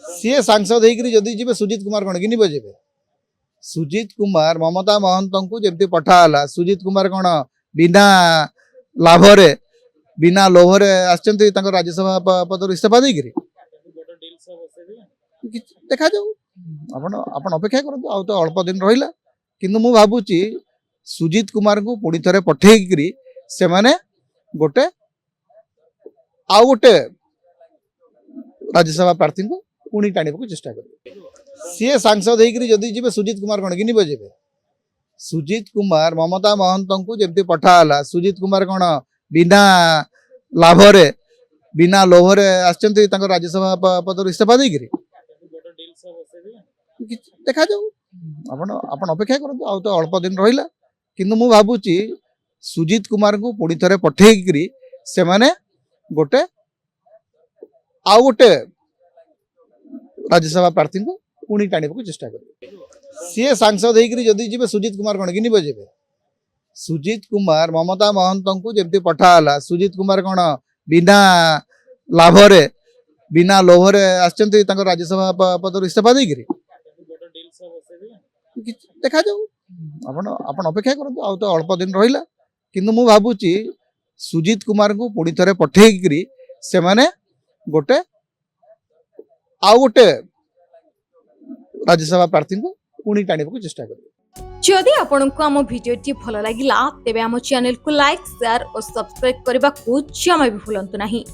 सी सांसद होकर जदि जी सुजित कुमार कौन कि बजेबे सुजित कुमार ममता महंत को जमी पठाला सुजित कुमार कौन बिना लाभरे बिना लोभरे आसचंती राज्यसभा पद इस्तीफा देकर देखा जाऊ आपण अपेक्षा करूँ आ तो अल्प दिन रहा किंतु मु भावुची सुजित कुमार को पुणी थे पठेकरी से माने गोटे आउ गोटे राज्यसभा प्रार्थी को पुणी टाणी चेष्टा करेंगे सी सांसद होकर जदि जी सुजित कुमार कौन कि बजेबे सुजित कुमार ममता महंत को जमी पठाला सुजित कुमार कौन बिना लाभरे बिना लोभरे आसचंती राज्यसभा पद इस्तीफा देकर देखा जाऊ आपण अपेक्षा करूँ आ तो अल्प दिन रहा किंतु मु भावुची सुजित कुमार को पुणी थे पठेकरी से माने गोटे आउ गोटे राज्यसभा प्रार्थी को पुणी टाणी चेष्टा करेंगे सी सांसद होकर जदि जी सुजित कुमार कौन कि बजेबे सुजित कुमार ममता महंत को जमी पठाला सुजित कुमार कौन बिना लाभरे बिना लोभरे आसचंती राज्यसभा पद इस्तीफा देकर देखा जाऊ आपण अपेक्षा करूँ आ तो अल्प दिन रहा किंतु मु भावुची सुजित कुमार को पुणी थे पठेकरी से माने गोटे आउ गोटे राज्यसभा प्रार्थी को पुणी टाणी चेष्टा करेंगे जदि आपंक आम भिडी भल लगा तेब आम चैनल को लाइक शेयर और सब्सक्राइब करने को जमा भी भूलु नहीं।